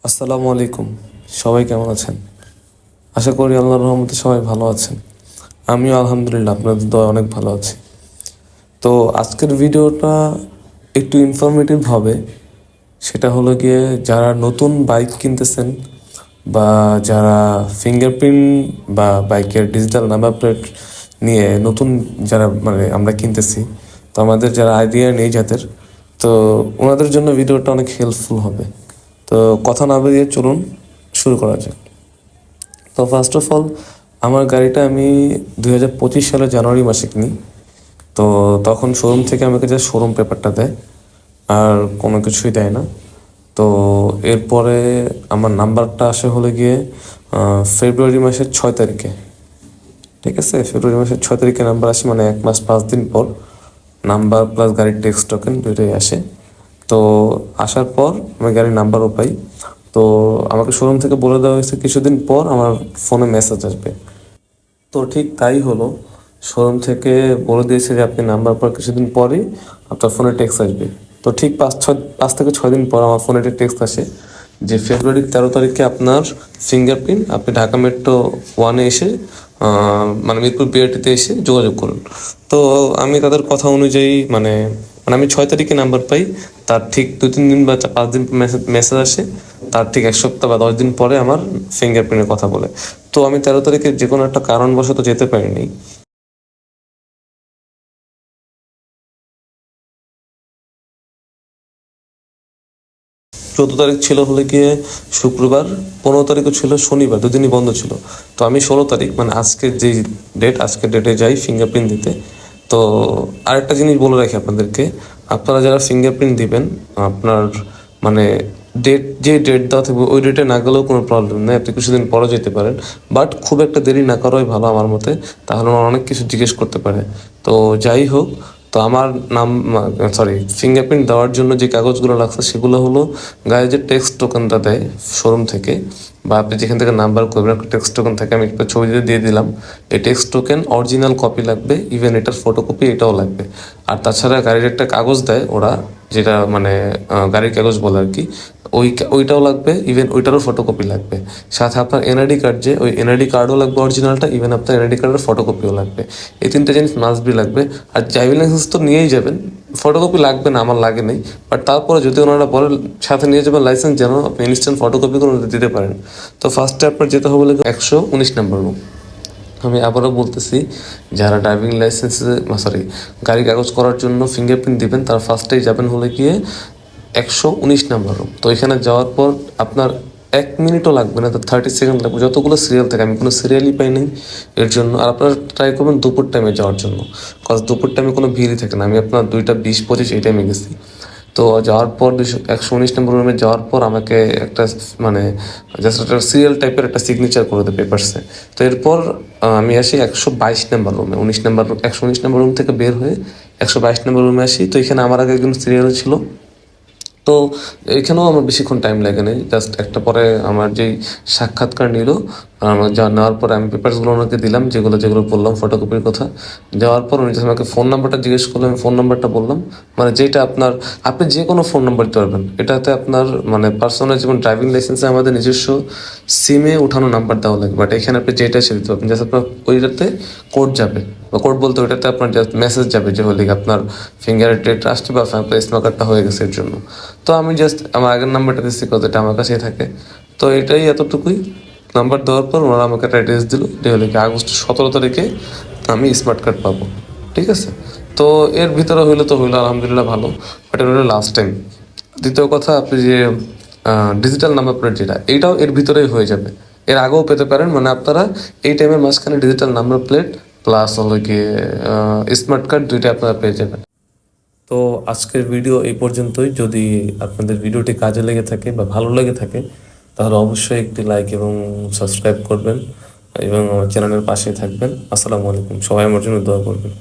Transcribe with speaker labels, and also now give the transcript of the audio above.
Speaker 1: আসসালামু আলাইকুম। সবাই কেমন আছেন? আশা করি আল্লাহর রহমতে সবাই ভালো আছেন। আমিও আলহামদুলিল্লাহ আপনাদের দোয়া অনেক ভালো আছি। তো আজকের ভিডিওটা একটু ইনফরমেটিভ হবে। সেটা হলো গিয়ে যারা নতুন বাইক কিনতেছেন বা যারা ফিঙ্গারপ্রিন্ট বা বাইকের ডিজিটাল নাম্বার প্লেট নিয়ে নতুন যারা আমরা কিনতেছি, তো আমাদের যারা আইডিয়া নেই যাদের, তো ওনাদের জন্য ভিডিওটা অনেক হেল্পফুল হবে। তো কথা না বেরিয়ে চলুন শুরু করা যাক। তো ফার্স্ট অফ অল, আমার গাড়িটা আমি 2025 সালের জানুয়ারি মাসে কিনি। তো তখন শোরুম থেকে আমাকে যে শোরুম পেপারটা দেয়, আর কোনো কিছুই দেয় না। তো এরপরে আমার নাম্বারটা আসে হলে গিয়ে ফেব্রুয়ারি মাসের 6 তারিখে। ঠিক আছে, ফেব্রুয়ারি মাসের 6 তারিখে নাম্বার আসে, মানে 1 মাস 5 দিন পর নাম্বার প্লাস গাড়ির টেক্সট টোকেন দুটোই আসে। তো আসার পর আমি গাড়ির নাম্বারও পাই। তো আমাকে শোরুম থেকে বলে দেওয়া হয়েছে কিছুদিন পর আমার ফোনে মেসেজ আসবে। তো ঠিক তাই হলো, শোরুম থেকে বলে দিয়েছে যে আপনি নাম্বার পর কিছুদিন পরেই আপনার ফোনে টেক্সট আসবে। তো ঠিক 5 থেকে 6 দিন পর আমার ফোনে একটা টেক্সট আসে যে ফেব্রুয়ারির 13 তারিখে আপনার ফিঙ্গারপ্রিন্ট, আপনি ঢাকা মেট্রো 1-এ এসে মিরপুর বিআরটিতে এসে যোগাযোগ করুন। তো আমি তাদের কথা অনুযায়ী মানে মানে আমি 6 তারিখে নাম্বার পাই, তার ঠিক 2-3 দিন বা 5 দিন মেসেজ আসে, তার ঠিক 1 সপ্তাহ বা 10 দিন পরে আমার ফিঙ্গারপ্রিন্টের কথা বলে। তো আমি 13 তারিখে যে কোনো একটা কারণবশত যেতে পারিনি। 14 তারিখ ছিল হলে গিয়ে শুক্রবার, 15 তারিখও ছিল শনিবার, দুদিনই বন্ধ ছিল। তো আমি 16 তারিখ মানে আজকের যে ডেট, আজকের ডেটে যাই ফিঙ্গারপ্রিন্ট দিতে। তো আরেকটা জিনিস বলে রাখি আপনাদেরকে, আপনারা যারা ফিঙ্গারপ্রিন্ট দিবেন, আপনার মানে যে ডেট দেওয়া থাকবে ওই ডেটে না গেলেও কোনো প্রবলেম নেই, আপনি কিছুদিন পরে যেতে পারেন। বাট খুব একটা দেরি না করাই ভালো আমার মতে, তাহলে ওরা অনেক কিছু জিজ্ঞেস করতে পারে। তো যাই হোক, তো আমার নাম ফিঙ্গারপ্রিন্ট দেওয়ার জন্য যে কাগজগুলো লাগছে সেগুলো হলো গায়ে যে টেক্সট টোকেনটা দেয় শোরুম থেকে, বা আপনি যেখান থেকে নাম্বার করবেন একটা টেক্সট টোকেন থাকে, আমি একটা ছবি দিয়ে দিলাম। এই টেক্সট টোকেন অরিজিনাল কপি লাগবে, ইভেন এটার ফটোকপি এটাও লাগবে। আর তাছাড়া গাড়ির একটা কাগজ দেয় ওরা, যেটা গাড়ির কাগজ বলে আর কি, ওইটাও লাগবে, ইভেন ওইটারও ফটোকপি লাগবে। সাথে আপনার এনআইডি কার্ড, যে ওই এনআইডি কার্ডও লাগবে অরিজিনালটা, ইভেন আপনার এনআইডি কার্ডের ফটোকপিও লাগবে। এই তিনটা জিনিস মাস্ট বি লাগবে। আর ড্রাইভিং লাইসেন্স তো নিয়েই যাবেন, ফটোকপি লাগবে না, আমার লাগে নেই। বাট তারপরে যদি ওনারা বলে সাথে নিয়ে যাবেন লাইসেন্স, যেন আপনি ইনস্ট্যান্ট ফটোকপি করে দিতে পারেন। তো ফার্স্টে আপনার যেতে হবে 119 নম্বর রুম। আমি আবারও বলতেছি, যারা ড্রাইভিং লাইসেন্সে গাড়ি কাগজ করার জন্য ফিঙ্গারপ্রিন্ট দিবেন, তারা ফার্স্টেই যাবেন হলে গিয়ে 119 নম্বর রুম। তো এখানে যাওয়ার পর আপনার 1 মিনিটও লাগবে না, তো 30 সেকেন্ড লাগবে। যতগুলো সিরিয়াল থাকে, আমি কোনো সিরিয়ালই পাই নাই এর জন্য। আর আপনারা ট্রাই করবেন দুপুর টাইমে যাওয়ার জন্য, কজ দুপুর টাইমে কোনো ভিড়ই থাকে না। আমি আপনার 2টা 20-25 এই টাইমে গেছি। তো যাওয়ার পর 119 নম্বর রুমে যাওয়ার পর আমাকে একটা জাস্ট একটা সিরিয়াল টাইপের একটা সিগনেচার করে দেয় পেপারসে। তো এরপর আমি আসি 122 নম্বর রুমে। 119 নম্বর রুম থেকে বের হয়ে 122 নম্বর রুমে আসি। তো এখানে আমার আগে একজন সিরিয়াল ছিল। তো এখানেও আমার বেশিক্ষণ টাইম লাগে নাই, জাস্ট একটা পরে আমার যেই সাক্ষাৎকার নিল, আমার যা নেওয়ার পরে আমি পেপারসগুলো ওনাকে দিলাম, যেগুলো যেগুলো বললাম ফটোকপির কথা। দেওয়ার পর উনি আমাকে ফোন নাম্বারটা জিজ্ঞেস করলেন, আমি ফোন নাম্বারটা বললাম। যেটা আপনি যে কোনো ফোন নাম্বার দিতে পারবেন, এটাতে আপনার পার্সোনাল, যেমন ড্রাইভিং লাইসেন্সে আমাদের নিজস্ব সিমে উঠানো নাম্বার দেওয়া লাগে, বাট এখানে আপনি যেটা সে দিতে পারবেন। জাস্ট আপনার ওইটাতে কোড যাবে, বা কোড বলতে ওইটাতে আপনার জাস্ট মেসেজ যাবে যে হলে আপনার ফিঙ্গার ডেট আসছে বা স্মার্ট কার্ডটা হয়ে গেছে এর জন্য। তো আমি জাস্ট আমার আগের নাম্বারটা দিচ্ছি, কত এটা আমার কাছেই থাকে। তো এটাই এতটুকুই। নাম্বার দেওয়ার পর ওরা আমাকে একটা অ্যাড্রেস দিল, যে হলে আগস্ট 17 তারিখে আমি স্মার্ট কার্ড পাবো। ঠিক আছে, তো এর ভিতরে হইলো তো হইলো আলহামদুলিল্লাহ ভালো। বাট এটা হলো লাস্ট টাইম। দ্বিতীয় কথা, আপনি যে ডিজিটাল নাম্বার প্লেট যেটা, এইটাও এর ভিতরেই হয়ে যাবে, এর আগেও পেতে পারেন। আপনারা এই টাইমের মাঝখানে ডিজিটাল নাম্বার প্লেট প্লাস হলো গিয়ে স্মার্ট কার্ড দুইটা আপনারা পেয়ে যাবেন। তো আজকের ভিডিও এই পর্যন্তই। যদি আপনাদের ভিডিওটি কাজে লেগে থাকে বা ভালো লেগে থাকে, তাহলে অবশ্যই একটি লাইক এবং সাবস্ক্রাইব করবেন এবং আমার চ্যানেলের পাশে থাকবেন। আসসালামু আলাইকুম, সবাই আমার জন্য দোয়া করবেন।